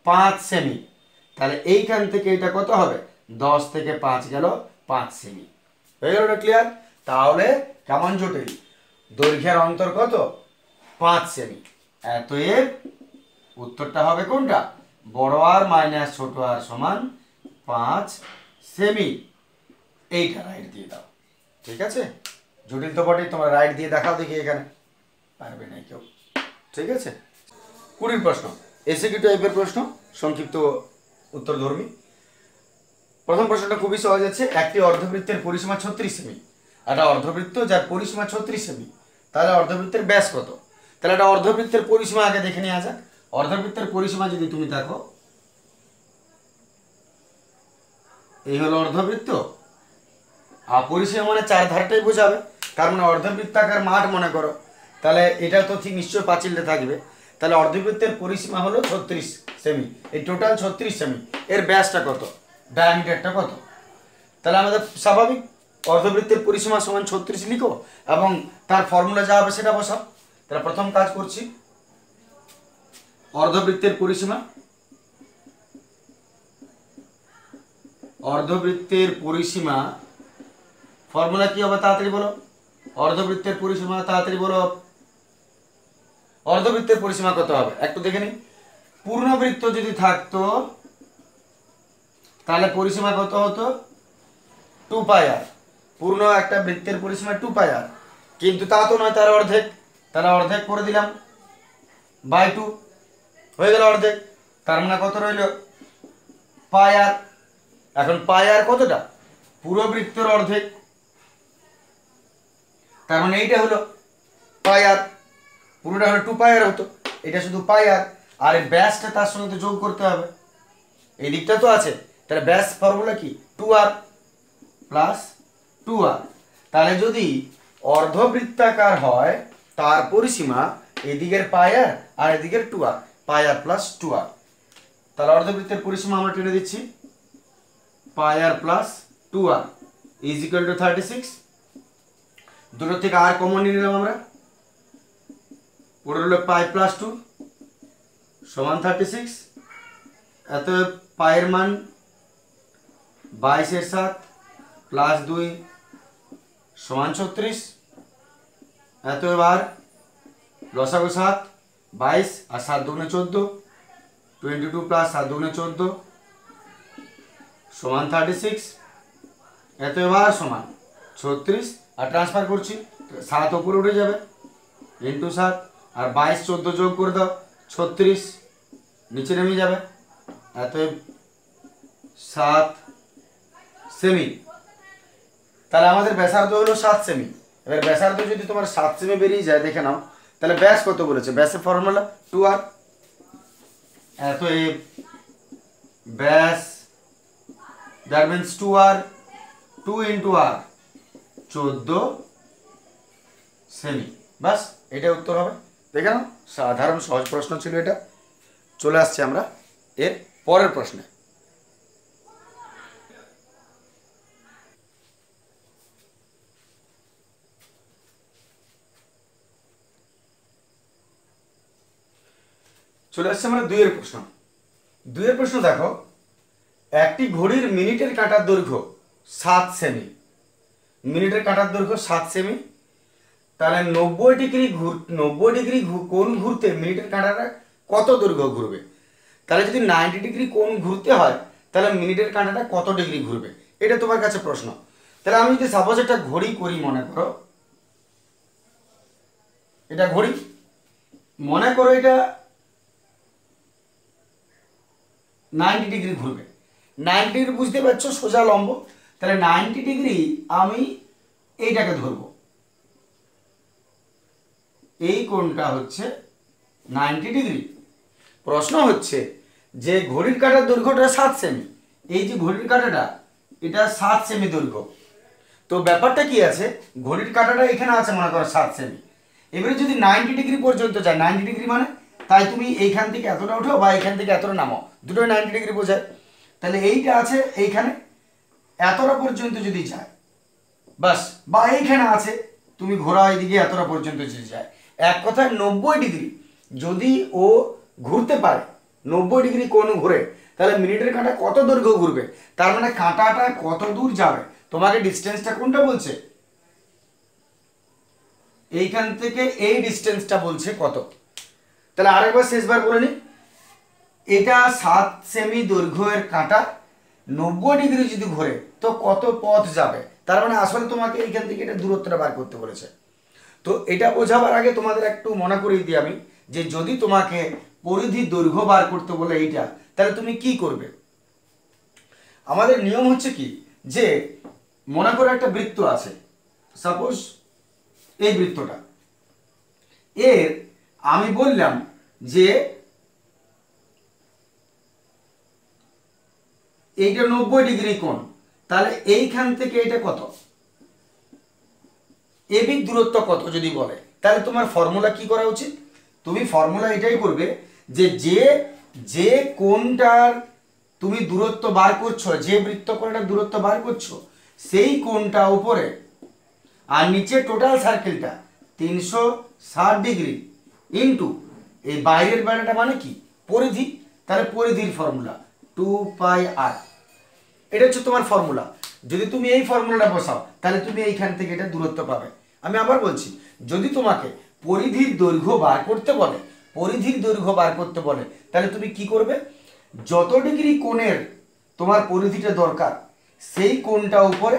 5 সেমি, তাহলে এইখান থেকে এটা কত হবে? 10 থেকে 5 গেল 5 সেমি। হয়ে গেল? ক্লিয়ার? তাহলে কেমন জটিল, দৈর্ঘ্যের অন্তর কত? 5 সেমি। এতএব উত্তরটা হবে কোনটা? বড় আর মাইনাস ছোট আর সমান 5 সেমি। এইটা রাইট দিয়ে দাও। ঠিক আছে? জটিল তো বটেই, তোমরা রাইট দিয়ে দেখাও দেখি, এখানে পারবে না কেউ। ঠিক আছে? 20 প্রশ্ন, এসএকিউ টাইপের প্রশ্ন, সংক্ষিপ্ত উত্তরধর্মী। প্রথম প্রশ্নটা খুবই সহজ আছে। একটি অর্ধবৃত্তের পরিসীমা 36 সেমি, একটা অর্ধবৃত্ত যার পরিসীমা 36 সেমি, তাহলে অর্ধবৃত্তের ব্যাস কত? তাহলে একটা অর্ধবৃত্তের পরিসীমা আগে দেখে নেওয়া যাক। অর্ধবৃত্তের পরিসীমা যদি তুমি দেখো, এই হলো অর্ধবৃত্ত, আর পরিসীমা মানে চার ধারটাই বোঝাবে, তার মানে অর্ধবৃত্তাকার মাঠ মনে করো, তাহলে এটা তো ঠিক নিশ্চয় পাঁচিলে থাকবে। তাহলে অর্ধবৃত্তের পরিসীমা হলো 36 সেমি, এই টোটাল 36 সেমি। এর ব্যাসটা কত? ডায়ামিটারটা কত? তাহলে আমাদের স্বাভাবিক অর্ধবৃত্তের পরিসীমা সমান 36 লিখো এবং তার ফর্মুলা যা হবে সেটা বসাও। তাহলে প্রথম কাজ করছি, অর্ধবৃত্তের পরিসীমা, অর্ধবৃত্তের পরিসীমা ফর্মুলা কি হবে তাড়াতাড়ি বলো, অর্ধবৃত্তের পরিসীমা তাড়াতাড়ি বলো, অর্ধবৃত্তের পরিসীমা কত হবে একটু দেখে নিই। পূর্ণবৃত্ত যদি থাকতো তাহলে পরিসীমা কত হতো 2πr, পূর্ণ একটা বৃত্তের পরিসীমা 2πr, কিন্তু তা তো নয়, তার অর্ধেক, তাহলে অর্ধেক করে দিলাম বাই 2 হয়ে গেল অর্ধেক, তার মানে কত রইল πr। এখন πr কতটা, পুরো বৃত্তের অর্ধেক, তার মানে এইটা হলো πr, পুরোটা হলো 2πr হতো, এটা শুধু πr, আর এই ব্যাসটা তার সঙ্গে তো যোগ করতে হবে, এই দিকটা তো আছে, তাহলে ব্যাস ফর্মুলা কি 2r প্লাস 2r। তাহলে যদি অর্ধবৃত্তাকার হয় তার পরিসীমা এদিকের πr আর এদিকের 2r, πr প্লাস 2r, তাহলে অর্ধবৃত্তের পরিসীমা আমরা টেনে দিচ্ছি πr plus 2r is equal to 36, দুটো থেকে আর কমন নিয়ে নিলাম আমরা, পড়ে হলো পাই প্লাস 2 সমান 36, এত পায়ের মান 22/7 প্লাস 2 সমান 36, এত এবার লসাগু 7, 22 আর 7 দুগুণে 14, 22 প্লাস 7 দুগুণে 14 সমান 36, এত এবার সমান 36, আর ট্রান্সফার করছি 7 উপরে উঠে যাবে ইন্টু 7, আর 22 14 যোগ করে দাও 36 নিচে নেমে যাবে, এত 7 সেমি, তাহলে আমাদের ব্যাসার্ধ হলো 7 সেমি। এবার ব্যাসার্ধ যদি তোমার 7 সেমি বেরিয়ে যায় দেখে নাও, তাহলে ব্যাস কত বলেছে, ব্যাসের ফর্মুলা 2r, এত ব্যাস that means 2r, 2 into r 14 সেমি, বাস এটা উত্তর হবে। দেখে নাও সাধারণ সহজ প্রশ্ন ছিল এটা। চলে আসছে আমরা এর পরের প্রশ্নে। চলে আসছে আমরা দুইয়ের প্রশ্ন। দুইয়ের প্রশ্ন দেখো, একটি ঘড়ির মিনিটের কাঁটার দৈর্ঘ্য 7 সেমি, মিনিটের কাঁটার দৈর্ঘ্য 7 সেমি, তাহলে 90 ডিগ্রি কোণ ঘুরতে মিনিটের কাঁটাটা কত দৈর্ঘ্য ঘুরবে, তাহলে যদি 90 ডিগ্রি কোণ ঘুরতে হয় তাহলে মিনিটের কাঁটাটা কত ডিগ্রি ঘুরবে, এটা তোমার কাছে প্রশ্ন। তাহলে আমি যদি সাপোজ একটা ঘড়ি করি, মনে করো এটা ঘড়ি, মনে করো এটা 90 ডিগ্রি ঘুরবে, 90 ডিগ্রি বুঝতে পারছো সোজা লম্ব, তাহলে 90 ডিগ্রি আমি এইটাকে ধরবো, এই কোণটা হচ্ছে 90 ডিগ্রি। প্রশ্ন হচ্ছে যে ঘড়ির কাঁটার দৈর্ঘ্যটা 7 সেমি, এই যে ঘড়ির কাঁটাটা এটা 7 সেমি দৈর্ঘ্য, তো ব্যাপারটা কি আছে, ঘড়ির কাঁটাটা এখানে আছে মনে করো 7 সেমি, এবারে যদি 90 ডিগ্রি পর্যন্ত যায়, 90 ডিগ্রি মানে তাই তুমি এইখান থেকে এতটা উঠো বা এইখান থেকে এতটা নামো, দুটোই 90 ডিগ্রি বোঝায়, তাহলে এইটা আছে এইখানে এতটা পর্যন্ত যদি যায় বাস, বা এইখানে আছে তুমি ঘোরা এইদিকে এতটা পর্যন্ত যদি যায়, এক কথায় 90 ডিগ্রি যদি ও ঘুরতে পারে, 90 ডিগ্রি কোণ ঘুরে, তাহলে মিনিটের কাঁটা কত দৈর্ঘ্য ঘুরবে, তার মানে কাঁটাটা কত দূর যাবে, তোমাকে ডিস্টেন্সটা কোনটা বলছে, এইখান থেকে এই ডিস্টেন্সটা বলছে কত। তাহলে আরেকবার শেষবার বলে নি, এটা 7 সেমি দৈর্ঘ্যের কাঁটা 90 ডিগ্রি যদি ঘোরে তো কত পথ যাবে, তার মানে আসলে তোমাকে এইখান থেকে এটা দূরত্বটা বার করতে বলেছে। তো এটা বোঝাবার আগে তোমাদের একটু মনে করিয়ে দিই আমি, যে যদি তোমাকে পরিধি দৈর্ঘ্য বার করতে বলে এইটা, তাহলে তুমি কি করবে। আমাদের নিয়ম হচ্ছে কি, যে মনে করো একটা বৃত্ত আছে, সাপোজ এই বৃত্তটা, এর আমি বললাম যে এইটা 90 ডিগ্রি কোণ, তাহলে এইখান থেকে এটা কত, এবির দূরত্ব কত যদি বলে, তাহলে তোমার ফর্মুলা কি করা উচিত, তুমি ফর্মুলা এটাই করবে যে যে কোণটার তুমি দূরত্ব বার করছো, যে বৃত্তকোণটার দূরত্ব বার করছো সেই কোণটা উপরে, আর নিচে টোটাল সার্কেলটা 360 ডিগ্রি ইন্টু এই বাইরের বেড়াটা মানে কি পরিধি, তাহলে পরিধির ফর্মুলা 2πr, এটা হচ্ছে তোমার ফর্মুলা। যদি তুমি এই ফর্মুলাটা বসাও তাহলে তুমি এইখান থেকে এটা দূরত্ব পাবে। আমি আবার বলছি, যদি তোমাকে পরিধির দৈর্ঘ্য বার করতে বলে, পরিধির দৈর্ঘ্য বার করতে বলে, তাহলে তুমি কি করবে, যত ডিগ্রি কোণের তোমার পরিধিটা দরকার সেই কোণটা উপরে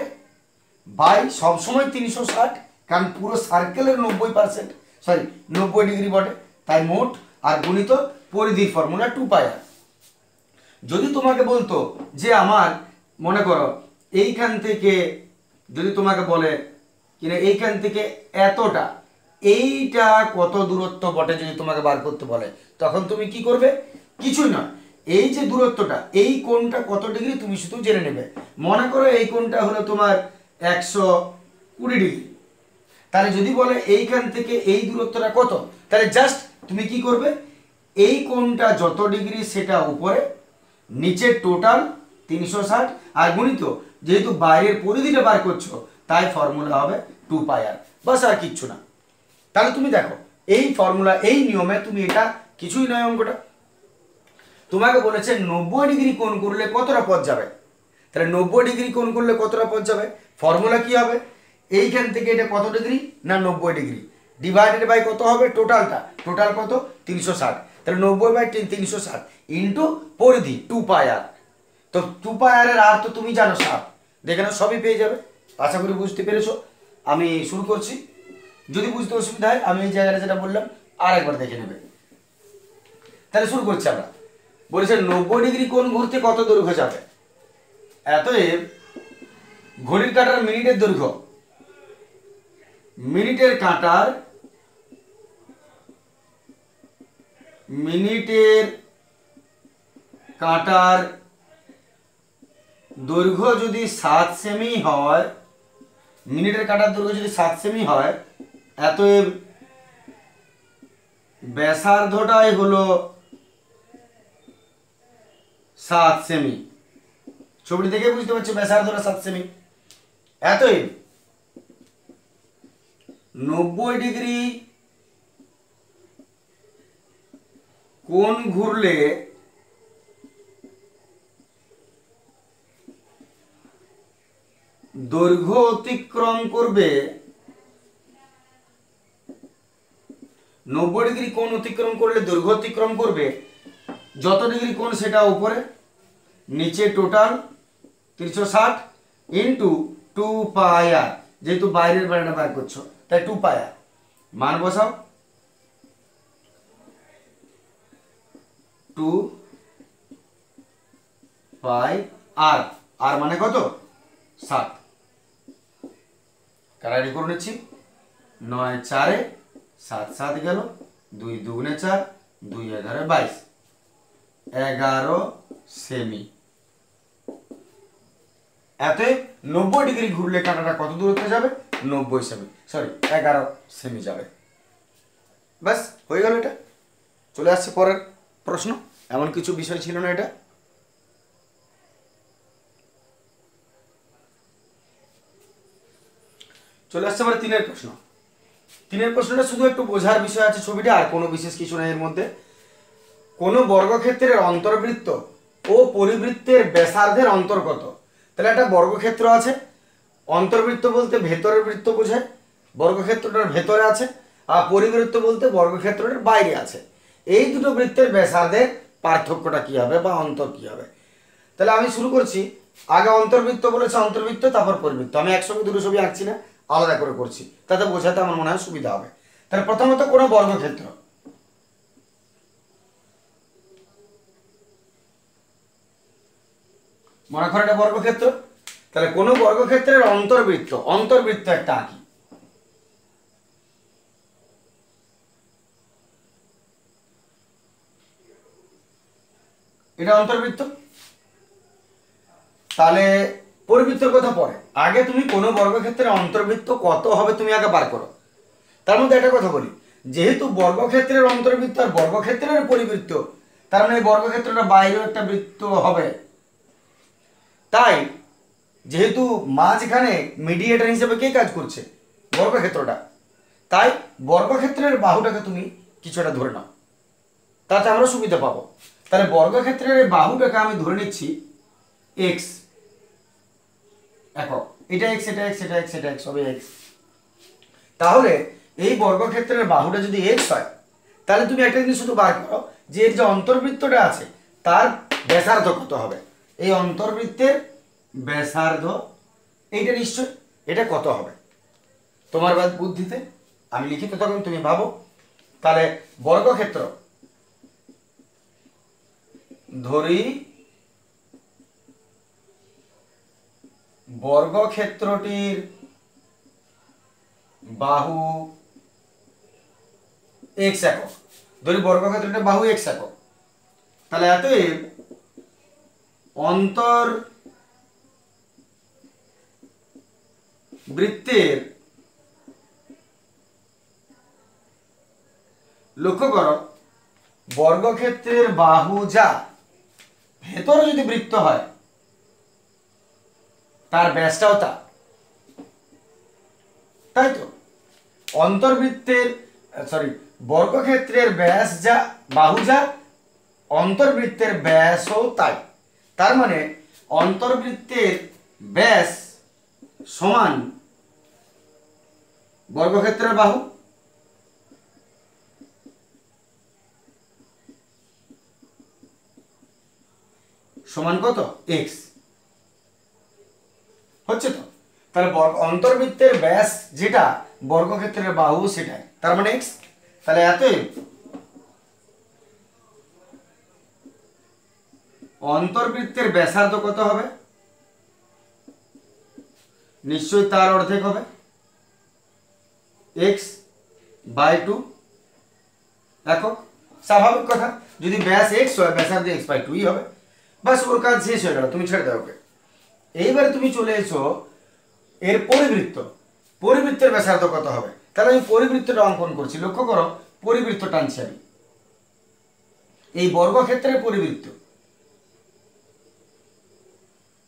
বাই সবসময় 360, কারণ পুরো সার্কেলের 90%, সরি 90 ডিগ্রি বটে, তাই মোট আর গুণিত পরিধির ফর্মুলা 2πr। যদি তোমাকে বলতো যে আমার মনে করো এইখান থেকে, যদি তোমাকে বলে কিনা এইখান থেকে এতটা, এইটা কত দূরত্ব বটে যদি তোমাকে বার করতে বলে, তখন তুমি কি করবে, কিছুই নয়, এই যে দূরত্বটা, এই কোণটা কত ডিগ্রি তুমি শুধু জেনে নেবে। মনে করো এই কোণটা হলো তোমার 120 ডিগ্রি, তাহলে যদি বলে এইখান থেকে এই দূরত্বটা কত, তাহলে জাস্ট তুমি কি করবে, এই কোণটা যত ডিগ্রি সেটা উপরে, নিচে টোটাল 360 আর গুণিত যেহেতু বাইরের পরিধিটা বার করছো তাই ফর্মুলা হবে 2πr, বাস আর কিচ্ছু না। তাহলে তুমি দেখো এই ফর্মুলা, এই নিয়মে তুমি এটা কিছুই নয় অঙ্কটা। তোমাকে বলেছে 90 ডিগ্রি কোণ করলে কতটা পথ যাবে, তাহলে 90 ডিগ্রি কোণ করলে কতটা পথ যাবে, ফর্মুলা কি হবে, এইখান থেকে এটা কত ডিগ্রি না 90 ডিগ্রি ডিভাইডেড বাই কত হবে টোটালটা, টোটাল কত 360, তাহলে 90/360 ইন্টু পরিধি 2πr। তো 2πr এর আর তো তুমি জানো 7, দেখে নাও সবই পেয়ে যাবে। আশা করি বুঝতে পেরেছো। আমি শুরু করছি, যদি বুঝতে অসুবিধা হয় আমি এই জায়গাটা যেটা বললাম আর একবার দেখে নেবে। তাহলে শুরু করছি আমরা। বলেছে 90 ডিগ্রি কোণ ঘুরতে কত দৈর্ঘ্য যাবে, অতএব ঘড়ির কাঁটার মিনিটের দৈর্ঘ্য, মিনিটের কাঁটার দৈর্ঘ্য যদি 7 সেমি হয়, মিনিটের কাঁটার দৈর্ঘ্য যদি 7 সেমি হয়, অতএব ব্যাসার্ধটাই হলো 7 সেমি। ছবিটি দেখে বুঝতে পারছো ব্যাসার্ধটা 7 সেমি। অতএব 90 ডিগ্রি কোণ ঘুরলে দৈর্ঘ্য অতিক্রম করবে, 90 ডিগ্রি কোণ অতিক্রম করলে দৈর্ঘ্য অতিক্রম করবে যত ডিগ্রি কোণ সেটা উপরে, নিচে টোটাল 360 ইন্টু 2πr, যেহেতু বাইরের বেড়াটা বার করছো তাই 2πr মান বসাও, 2πr, আর মানে কত 7, কারারি করে নিচ্ছি, 9 4 7 7 গেল, 2 2 4, 2 11 22, 11 সেমি। এতএব 90 ডিগ্রি ঘুরলে কাঁটাটা কত দূরত্বে যাবে, 90 সেমি, সরি 11 সেমি যাবে। ব্যাস হয়ে গেল। এটা চলে আসছে পরের প্রশ্ন, এমন কিছু বিষয় ছিল না এটা। চলে আসছে এবার 3-এর প্রশ্ন। 3-এর প্রশ্নটা শুধু একটু বোঝার বিষয় আছে ছবিটা, আর কোনো বিশেষ কিছু নেই এর মধ্যে। কোন বর্গক্ষেত্রের অন্তর্বৃত্ত ও পরিবৃত্তের ব্যাসার্ধের অন্তর কত, তাহলে একটা বর্গক্ষেত্র আছে, অন্তর্বৃত্ত বলতে ভেতরের বৃত্ত বোঝায়, বর্গক্ষেত্রটার ভেতরে আছে, আর পরিবৃত্ত বলতে বর্গক্ষেত্রটার বাইরে আছে। এই দুটো বৃত্তের ব্যাসার্ধের পার্থক্যটা কি হবে বা অন্তর কি হবে। তাহলে আমি শুরু করছি, আগে অন্তর্বৃত্ত বলেছে, অন্তর্বৃত্ত তারপর পরিবৃত্ত। আমি একসঙ্গে দুটো ছবি আঁকছি না, আলাদা করে করছি, তাতে বোঝাতে আমার মনে হয় সুবিধা হবে। তাহলে প্রথমত কোনো বর্গক্ষেত্র, মনে করো এটা বর্গক্ষেত্র, তাহলে কোনো বর্গক্ষেত্রের অন্তর্বৃত্ত, অন্তর্বৃত্ত একটা আঁকি, এটা অন্তর্বৃত্ত। তাহলে পরিবৃত্তের কথা পরে, আগে তুমি কোনো বর্গক্ষেত্রের অন্তর্বৃত্ত কত হবে তুমি আগে বার করো। তার মধ্যে একটা কথা বলি, যেহেতু বর্গক্ষেত্রের অন্তর্বৃত্ত আর বর্গক্ষেত্রের পরিবৃত্ত, তার মানে এই বর্গক্ষেত্রটা বাইরেও একটা বৃত্ত হবে। তাই যেহেতু মাঝখানে মিডিয়েটর হিসেবে কে কাজ করছে, বর্গক্ষেত্রটা, তাই বর্গক্ষেত্রের বাহুটাকে তুমি কিছুটা ধরে নাও, তাতে আমরা সুবিধা পাবো। তাহলে বর্গক্ষেত্রের বাহুটাকে আমি ধরে নিচ্ছি x, একক। এটা এক্স, এটা এক্স, এটা এক্স, এটা এক্স, সবই এক্স। তাহলে এই বর্গক্ষেত্রের বাহুটা যদি এক্স হয়, তাহলে তুমি একটা জিনিস শুধু বার করো যে এর যে অন্তর্বৃত্তটা আছে তার ব্যাসার্ধ কত হবে। এই অন্তর্বৃত্তের ব্যাসার্ধ এইটা নিশ্চয়, এটা কত হবে তোমার বুদ্ধিতে, আমি লিখিত তখন তুমি ভাবো। তাহলে বর্গক্ষেত্র, ধরি বর্গক্ষেত্রটির বাহু এক্স একক, ধরি বর্গক্ষেত্রটির বাহু এক্স একক, তাহলে অতএব অন্তর্বৃত্তের, লক্ষ্য করো বর্গক্ষেত্রের বাহু যা, ভেতরে যদি বৃত্ত হয় তার ব্যাসটাও তা, তাই তো? অন্তর্বৃত্তের বর্গক্ষেত্রের ব্যাস যা, বাহু যা, অন্তর্বৃত্তের ব্যাসও তাই। তার মানে অন্তর্বৃত্তের ব্যাস সমান বর্গক্ষেত্রের বাহু সমান কত? এক্স। হচ্ছে তো? তাহলে অন্তর্বৃত্তের ব্যাস যেটা বর্গক্ষেত্রের বাহু সেটাই, তার মানে এক্স। তাহলে অতএব অন্তর্বৃত্তের ব্যাসার্ধ কত হবে? নিশ্চয়ই তার অর্ধেক হবে, এক্স বাই 2 একক। স্বাভাবিক কথা, যদি ব্যাস এক্স হয় ব্যাসার্ধ এক্স বাই 2ই হবে। বাস, ওর কাজ শেষ হয়ে গেল, তুমি ছেড়ে দাও ওকে। এইবারে তুমি চলে এসো এর পরিবৃত্ত, পরিবৃত্তের ব্যাসার্ধ কত হবে। তাহলে আমি পরিবৃত্তটা অঙ্কন করছি, লক্ষ্য করো পরিবৃত্ত টানছি আমি, এই বর্গক্ষেত্রের পরিবৃত্ত,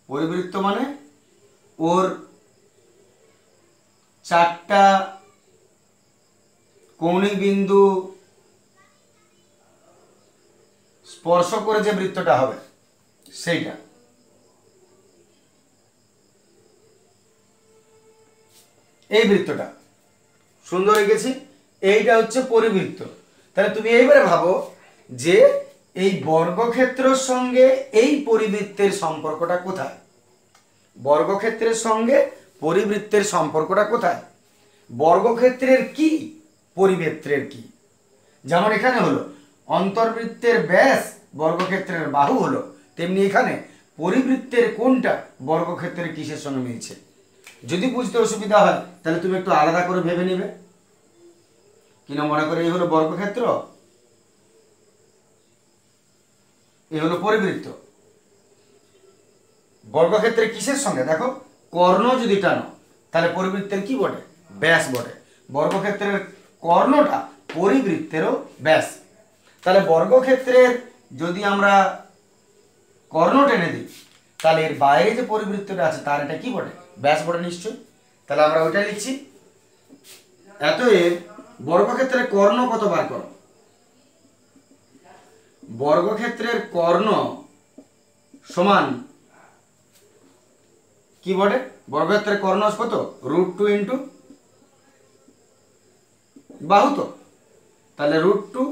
পরিবৃত্ত মানে ওর 4টা কৌণিক বিন্দু স্পর্শ করে যে বৃত্তটা হবে সেইটা। এই বৃত্তটা সুন্দর এঁকেছি, এইটা হচ্ছে পরিবৃত্ত। তাহলে তুমি এইবারে ভাবো যে এই বর্গক্ষেত্রের সঙ্গে এই পরিবৃত্তের সম্পর্কটা কোথায়? বর্গক্ষেত্রের সঙ্গে পরিবৃত্তের সম্পর্কটা কোথায়? বর্গক্ষেত্রের কি, পরিবৃত্তের কি? যেমন এখানে হলো অন্তর্বৃত্তের ব্যাস বর্গক্ষেত্রের বাহু হলো, তেমনি এখানে পরিবৃত্তের কোনটা বর্গক্ষেত্রের কিসের সঙ্গে মিলছে। যদি বুঝতে অসুবিধা হয় তাহলে তুমি একটু আলাদা করে ভেবে নিবে, কিনা মনে করে এই হলো বর্গক্ষেত্র, এই হলো পরিবৃত্ত। বর্গক্ষেত্রের কিসের সঙ্গে? দেখো কর্ণ যদি টানো তাহলে পরিবৃত্তের কি বটে? ব্যাস বটে। বর্গক্ষেত্রের কর্ণটা পরিবৃত্তেরও ব্যাস। তাহলে বর্গক্ষেত্রের যদি আমরা কর্ণ টেনে দিই তাহলে এর বাইরে যে পরিবৃত্তটা আছে তার এটা কি বটে? ব্যাস বটে নিশ্চয়ই। তাহলে আমরা ওইটা লিখছি। অতএব বর্গক্ষেত্রের কর্ণ কত বার করো? বর্গক্ষেত্রের কর্ণ সমান কি বটে? বর্গক্ষেত্রের কর্ণ কত? √2 ইন্টু বাহু, তো তাহলে √2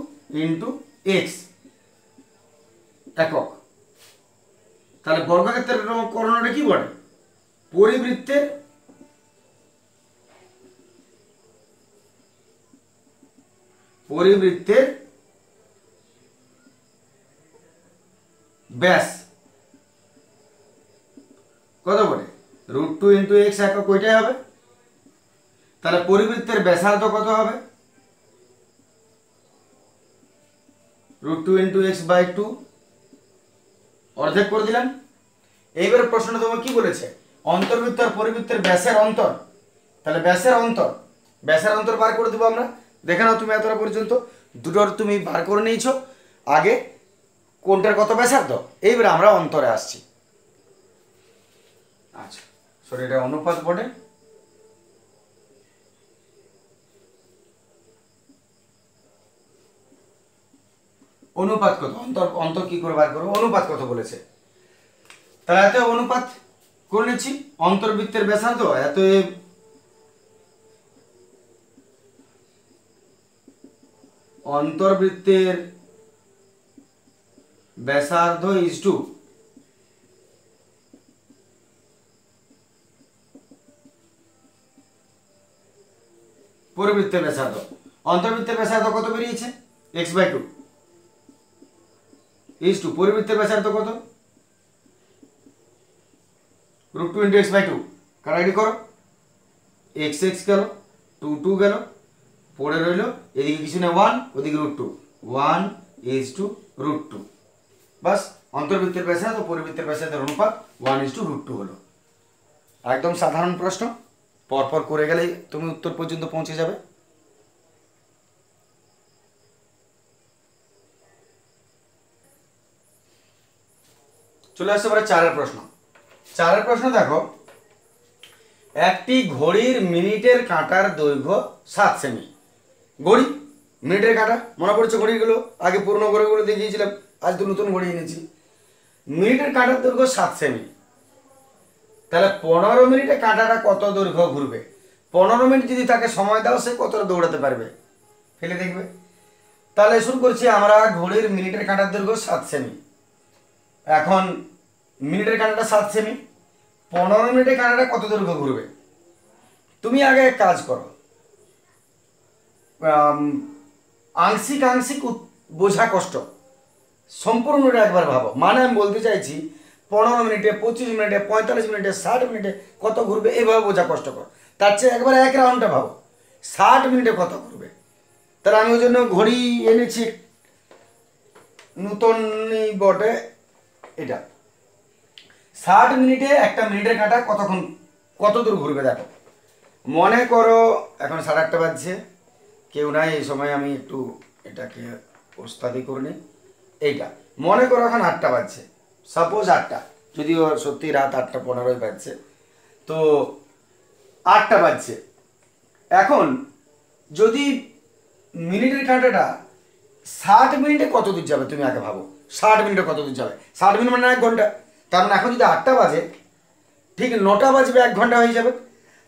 ইন্টু এক্স একক। তাহলে বর্গক্ষেত্রের কর্ণটা কি বটে? পরিবৃত্তের ব্যাস কত বটে? √2 ইন্টু এক্স একক, ওইটাই হবে। তাহলে পরিবৃত্তের ব্যাসার্ধ কত হবে? √2 ইন্টু এক্স বাই 2, অর্ধেক করে দিলাম। এইবার প্রশ্নটা তোমার কি বলেছে? অন্তর্বৃত্ত আর পরিবৃত্তের ব্যাসের অন্তর। তাহলে ব্যাসের অন্তর বার করে দেবো আমরা। দেখে নাও তুমি এতটা পর্যন্ত দুটোর তুমি বার করে নিয়েছো, আগে কোনটার কত ব্যাসার্ধ, এইবার আমরা অন্তরে আসছি। আচ্ছা সরি, এটা অনুপাত বটে। অনুপাত কত? অন্তর কি করে বার করবো? অনুপাত কত বলেছে? তাহলে এত অনুপাত করে নিচ্ছি। অন্তর্বৃত্তের ব্যাসার্ধ এত অন্তর্বৃত্তের ব্যাসার্ধ ইজ টু পরিবৃত্তের ব্যাসার্ধ। অন্তর্বৃত্তের ব্যাসার্ধ কত বেরিয়েছে? x/2 ইজ টু পরিবৃত্তের ব্যাসার্ধ কত? √2 × x/2। কাটাকাটি করো, x গেল, 2 গেল, পড়ে রইল এদিকে কিছু না 1, ওদিকে √2, 1 = √2। বাস, অন্তর্বৃত্তের ব্যাসার্ধ পরিবৃত্তের ব্যাসার্ধের অনুপাত 1 √2 হলো। একদম সাধারণ প্রশ্ন, পরপর করে গেলেই তুমি উত্তর পর্যন্ত পৌঁছে যাবে। চলে আসছে এবারে 4 প্রশ্ন। 4 প্রশ্ন দেখো, একটি ঘড়ির মিনিটের কাঁটার দৈর্ঘ্য 7 সেমি। ঘড়ি মিনিটের কাঁটা মনে পড়ছে? ঘড়িগুলো আগে পুরনো ঘড়িগুলো দেখিয়েছিলাম, আজ তো নতুন ঘড়ি এনেছি। মিনিটের কাঁটার দৈর্ঘ্য 7 সেমি, তাহলে 15 মিনিটে কাঁটাটা কত দৈর্ঘ্য ঘুরবে? 15 মিনিট যদি তাকে সময় দাও, সে কতটা দৌড়াতে পারবে? ফেলে দেখবে। তাহলে শুরু করছি আমরা। ঘড়ির মিনিটের কাঁটার দৈর্ঘ্য 7 সেমি। এখন মিনিটের কাঁটাটা 7 সেমি, 15 মিনিটে কাঁটাটা কত দৈর্ঘ্য ঘুরবে? তুমি আগে এক কাজ করো, আংশিক আংশিক বোঝা কষ্ট, সম্পূর্ণটা একবার ভাবো। মানে আমি বলতে চাইছি 15 মিনিটে, 25 মিনিটে, 45 মিনিটে, 60 মিনিটে কত ঘুরবে, এভাবে বোঝা কষ্টকর। তার চেয়ে একবার এক রাউন্ডটা ভাবো, 60 মিনিটে কত ঘুরবে। তাহলে আমি ওই জন্য ঘড়ি এনেছি, নতুনই বটে এটা। 60 মিনিটে একটা মিনিটের কাঁটা কতক্ষণ, কত দূর ঘুরবে দেখো। মনে করো এখন 8:30 বাজছে, কেউ নাই এই সময়, আমি একটু এটাকে ওস্তাদি করে নিই। এইটা মনে করো এখন 8টা বাজছে, সাপোজ 8টা, যদিও সত্যি রাত 8:15 বাজছে, তো 8টা বাজছে। এখন যদি মিনিটের কাঁটাটা 60 মিনিটে কত দূর যাবে তুমি আগে ভাবো। 60 মিনিটে কত দূর যাবে? 60 মিনিট মানে 1 ঘন্টা। তার মানে এখন যদি 8টা বাজে, ঠিক 9টা বাজবে, 1 ঘন্টা হয়ে যাবে।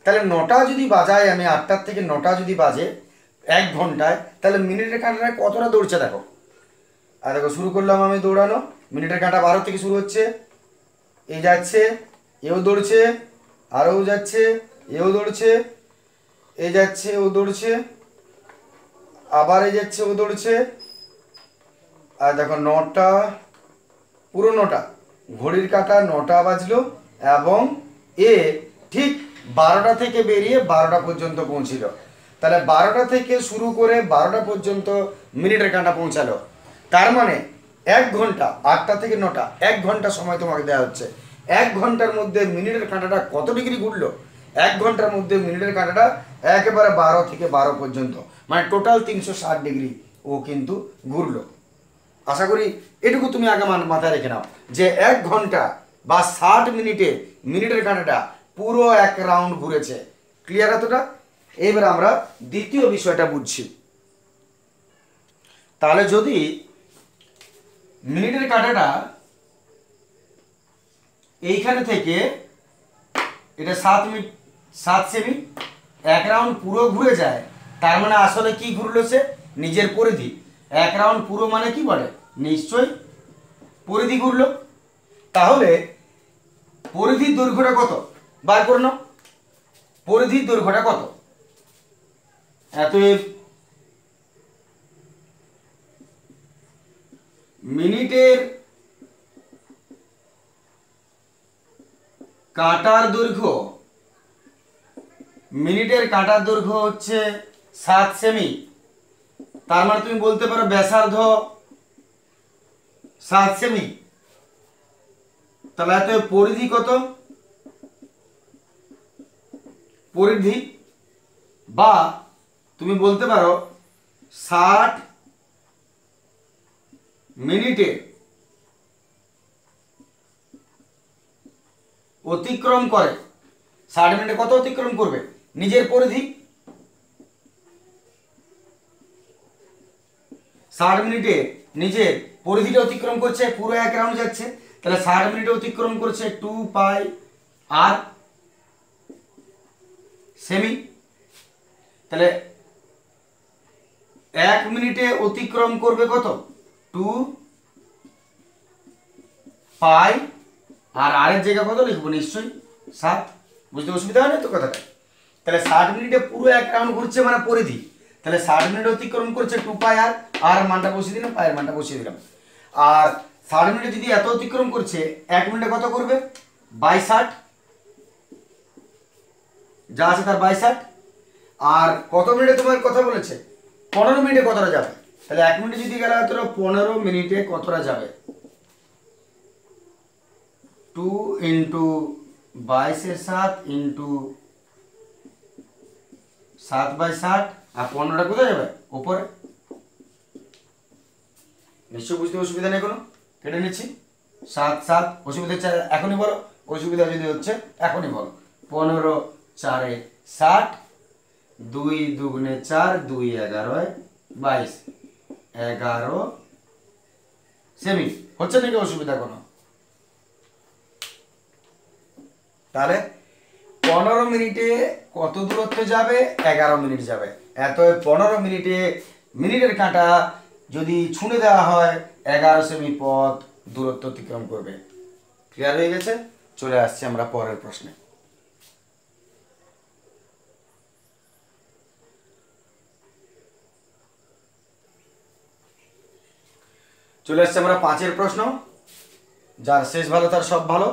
তাহলে 9টা যদি বাজায়, আমি 8টার থেকে 9টা যদি বাজে 1 ঘন্টায়, তাহলে মিনিটের কাঁটাটা কতটা দৌড়ছে দেখো। আর দেখো শুরু করলাম আমি দৌড়ানো, মিনিটের কাঁটা 12 থেকে শুরু হচ্ছে, এই যাচ্ছে, এও দৌড়ছে, আরও যাচ্ছে, এও দৌড়ছে, এ যাচ্ছে, ও দৌড়ছে, আবার এ যাচ্ছে, ও দৌড়ছে। আর দেখো 9টা, পুরো 9টা, ঘড়ির কাঁটা 9টা বাজলো, এবং এ ঠিক 12টা থেকে বেরিয়ে 12টা পর্যন্ত পৌঁছিল। তাহলে 12টা থেকে শুরু করে 12টা পর্যন্ত মিনিটের কাঁটা পৌঁছালো। তার মানে 1 ঘন্টা, 8টা থেকে 9টা, 1 ঘন্টা সময় তোমাকে দেওয়া হচ্ছে। 1 ঘন্টার মধ্যে মিনিটের কাঁটাটা কত ডিগ্রি ঘুরলো? 1 ঘন্টার মধ্যে মিনিটের কাঁটাটা একেবারে 12 থেকে 12 পর্যন্ত, মানে টোটাল 360 ডিগ্রি ও কিন্তু ঘুরলো। আশা করি এটুকু তুমি আগে মাথায় রেখে নাও যে 1 ঘন্টা বা 60 মিনিটে মিনিটের কাঁটাটা পুরো 1 রাউন্ড ঘুরেছে। ক্লিয়ার এতটা? এবার আমরা দ্বিতীয় বিষয়টা বুঝছি। তাহলে যদি মিনিটের কাঁটাটা এইখানে থেকে, এটা 7 সেমি, 1 রাউন্ড পুরো ঘুরে যায়, তার মানে আসলে কি ঘুরলো? সে নিজের পরিধি। 1 রাউন্ড পুরো মানে কি বলে? নিশ্চয়ই পরিধি ঘুরলো। তাহলে পরিধির দৈর্ঘ্যটা কত বার করে নাও। পরিধির দৈর্ঘ্যটা কত? এত মিনিটের কাঁটার দৈর্ঘ্য, মিনিটের কাঁটার দৈর্ঘ্য হচ্ছে 7 সেমি। তার মানে তুমি বলতে পারো ব্যাসার্ধ 7 সেমি। তাহলে এত পরিধি কত? পরিধি, বা তুমি বলতে পারো 60 মিনিটে অতিক্রম করে। 60 মিনিটে কত অতিক্রম করবে? নিজের পরিধি। 60 মিনিটে নিজের পরিধিটা অতিক্রম করছে, পুরো 1 রাউন্ড যাচ্ছে। তাহলে 60 মিনিটে অতিক্রম করছে 2 পাই আর সেমি। তাহলে 1 মিনিটে অতিক্রম করবে কত? 2 পাই, আর এর জায়গা কত লিখবো? নিশ্চয়ই 7। বুঝতে অসুবিধা হয় না তো কথাটা? তাহলে 60 মিনিটে পুরো 1 রাউন্ড ঘুরছে মানে পরিধি। তাহলে 60 মিনিট অতিক্রম করছে 2 পাই আর মানটা বসিয়ে দিলাম, পায়ের মানটা বসিয়ে দিলাম। আর 60 মিনিটে যদি এত অতিক্রম করছে, 1 মিনিটে কত করবে? 62, যা আছে তার 62। আর কত মিনিটে তোমার কথা বলেছে? 15 মিনিটে কতটা যাবে? তাহলে 1 মিনিটে যদি গেলে হতো 15 মিনিটে কতটা যাবে? 2 ইন্টু 22/7 ইন্টু 7/60, আর 15টা কোথায় যাবে? উপরে। নিশ্চয় বুঝতে অসুবিধা নেই কোনো, কেটে নিচ্ছি। 7 7, অসুবিধা হচ্ছে এখনই বলো, অসুবিধা যদি হচ্ছে এখনই বলো। 15 4 60, 2 2 4, 2 11 22, 11 সেমি। হচ্ছে নাকি অসুবিধা কোনো? তাহলে 15 মিনিটে কত দূরত্ব যাবে? 11 মিনিট যাবে। এত 15 মিনিটে মিনিটের কাঁটা যদি ছুঁড়ে দেওয়া হয় 11 সেমি পথ দূরত্ব অতিক্রম করবে। ক্লিয়ার হয়ে গেছে? চলে আসছি আমরা পরের প্রশ্নে। চলে আসছে আমরা 5-এর প্রশ্ন। যার শেষ ভালো তার সব ভালো।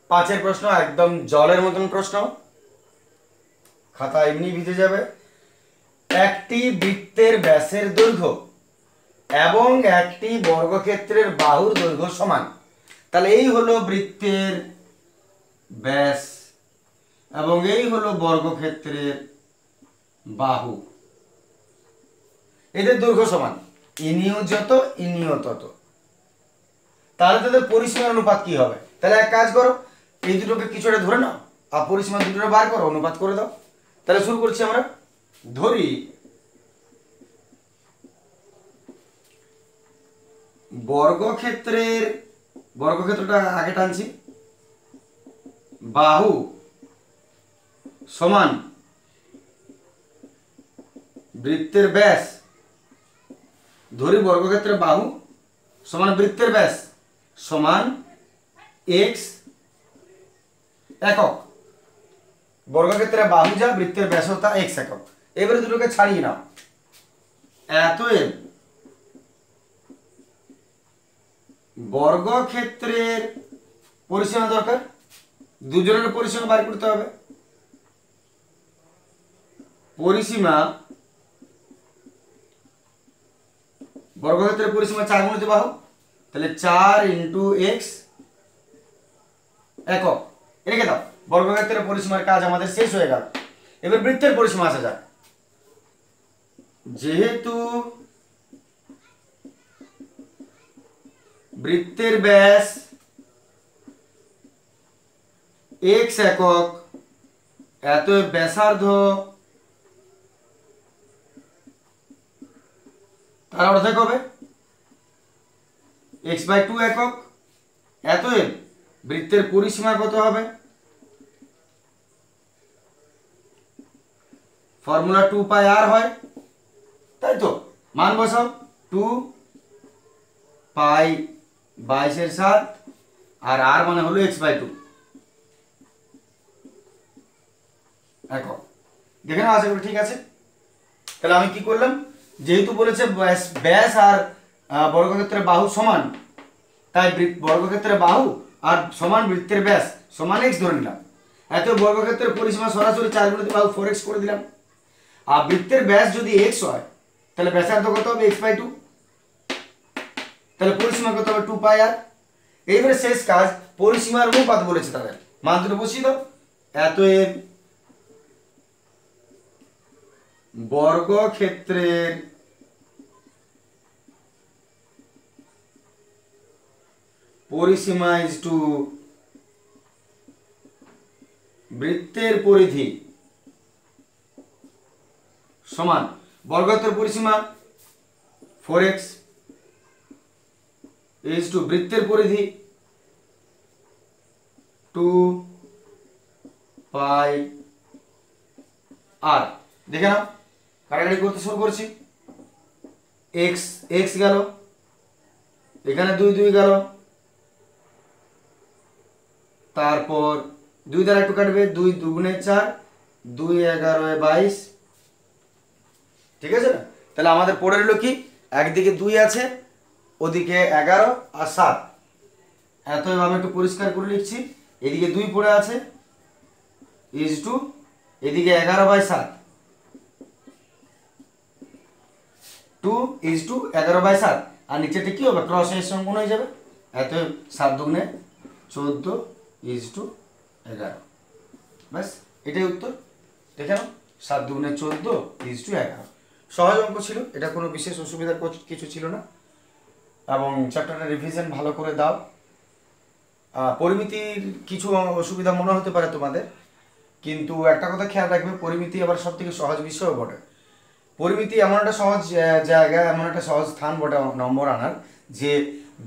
5-এর প্রশ্ন একদম জলের মতন প্রশ্ন, খাতা এমনি ভিজে যাবে। একটি বৃত্তের ব্যাসের দৈর্ঘ্য এবং একটি বর্গক্ষেত্রের বাহুর দৈর্ঘ্য সমান। তাহলে এই হলো বৃত্তের ব্যাস এবং এই হলো বর্গক্ষেত্রের বাহু, এদের দৈর্ঘ্য সমান। ইনিও যত ইনিও তত। তাহলে তাদের পরিসীমার অনুপাত কি হবে? তাহলে এক কাজ করো, এই দুটোকে কিছুটা ধরে নাও আর পরিসীমা দুটোকে বার করো, অনুপাত করে দাও। তাহলে শুরু করছি আমরা। ধরি বর্গক্ষেত্রটা আগে টানছি, বাহু সমান বৃত্তের ব্যাস। ধরি বর্গক্ষেত্রের বাহু সমান বৃত্তের ব্যাস সমান x একক। বর্গক্ষেত্রের বাহু যা, বৃত্তের ব্যাসও তা, x একক। এবারে দুটোকে ছাড়িয়ে নাও। এতএব বর্গক্ষেত্রের পরিসীমা দরকার, দুজনের পরিসীমা বার করতে হবে। পরিসীমা, বর্গক্ষেত্রের পরিসীমা 4 গুণিত বাহু, তাহলে 4 ইন্টু এক্স একক। রেখে দাও, বর্গক্ষেত্রের পরিসীমার কাজ আমাদের শেষ হয়ে গেল। এবার বৃত্তের পরিসীমা আসা যাক। যেহেতু বৃত্তের ব্যাস x একক, এত ব্যাসার্ধ তার অর্ধেক হবে x/2 একক। এতএব বৃত্তের পরিসীমা কত হবে? ফর্মুলা 2 পাই r হয়, তাই তো? মান বসাও, 2 পাই 22/7 আর r মানে হলো x/2 একক। দেখে নাও, আশা করি ঠিক আছে। তাহলে আমি কি করলাম, যেহেতু বলেছে ব্যাস আর বর্গক্ষেত্রের বাহু সমান, তাই বর্গক্ষেত্রের বাহু আর সমান বৃত্তের ব্যাস সমান x ধরে নিলাম। এত বর্গক্ষেত্রের পরিসীমা সরাসরি 4 গুণিত বাহু 4x করে দিলাম। আর বৃত্তের ব্যাস যদি x হয় তাহলে ব্যাসার্ধ কত হবে? x/2। তাহলে পরিসীমা কত হবে? 2 পাই r। এইবারে শেষ কাজ, পরিসীমার অনুপাত বলেছে, তাদের মান দুটো বসিয়ে দাও। এতএব বর্গক্ষেত্রের পরিসীমা ইজ টু বৃত্তের পরিধি সমান বর্গক্ষেত্রের পরিসীমা 4x ইজ টু বৃত্তের পরিধি 2 পাই আর। দেখে নাও কাটাকাটি করতে শুরু করছি। এক্স এক্স গেল, এখানে 2 2 গেল, তারপর 2 দ্বারা একটু কাটবে, 2 2 4, 2 11 22। ঠিক আছে না? তাহলে আমাদের পড়ে রইল কি, একদিকে 2 আছে, ওদিকে 11 আর 7। এতভাবে একটু পরিষ্কার করে লিখছি। এদিকে 2 পড়ে আছে ইজ টু, এদিকে 11/7, 2 ইজ টু 11/7। আর নিচেটা কি হবে, ক্রস এর সঙ্গে গুণ হয়ে যাবে। এত 7 2 14 ইজ টু 11। ব্যাস এটাই উত্তর। দেখে নাও 7 2 14 ইজ টু 11। সহজ অঙ্ক ছিল, এটা কোনো বিশেষ অসুবিধার কিছু ছিল না। এবং চ্যাপ্টারটা রিভিশন ভালো করে দাও। পরিমিতির কিছু অসুবিধা মনে হতে পারে তোমাদের, কিন্তু একটা কথা খেয়াল রাখবে, পরিমিতি আবার সব থেকে সহজ বিষয়ও বটে। পরিমিতি এমন একটা সহজ জায়গা, এমন একটা সহজ স্থান বটে নম্বর আনার, যে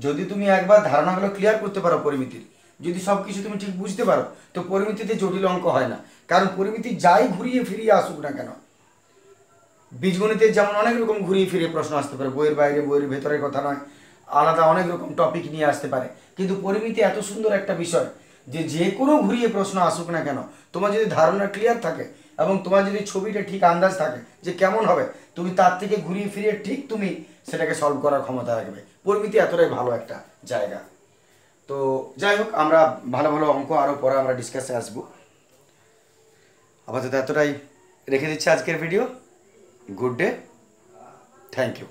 যদি তুমি একবার ধারণাগুলো ক্লিয়ার করতে পারো পরিমিতির, যদি সব কিছু তুমি ঠিক বুঝতে পারো, তো পরিমিতিতে জটিল অঙ্ক হয় না। কারণ পরিমিতি যাই ঘুরিয়ে ফিরিয়ে আসুক না কেন, বীজগণিতের যেমন অনেক রকম ঘুরিয়ে ফিরিয়ে প্রশ্ন আসতে পারে, বইয়ের বাইরে বইয়ের ভেতরের কথা নয়, আলাদা অনেক রকম টপিক নিয়ে আসতে পারে, কিন্তু পরিমিতি এত সুন্দর একটা বিষয় যে যে কোনো ঘুরিয়ে প্রশ্ন আসুক না কেন, তোমার যদি ধারণা ক্লিয়ার থাকে এবং তোমার যদি ছবিটা ঠিক আন্দাজ থাকে যে কেমন হবে, তুমি তার থেকে ঘুরিয়ে ফিরিয়ে ঠিক তুমি সেটাকে সলভ করার ক্ষমতা রাখবে। পরিমিতি এতটাই ভালো একটা জায়গা। তো যাই হোক, আমরা ভালো ভালো অঙ্ক আরও পরে আমরা ডিসকাসে আসবো। আপাতত এতটাই রেখে দিচ্ছি আজকের video. Good day, thank you.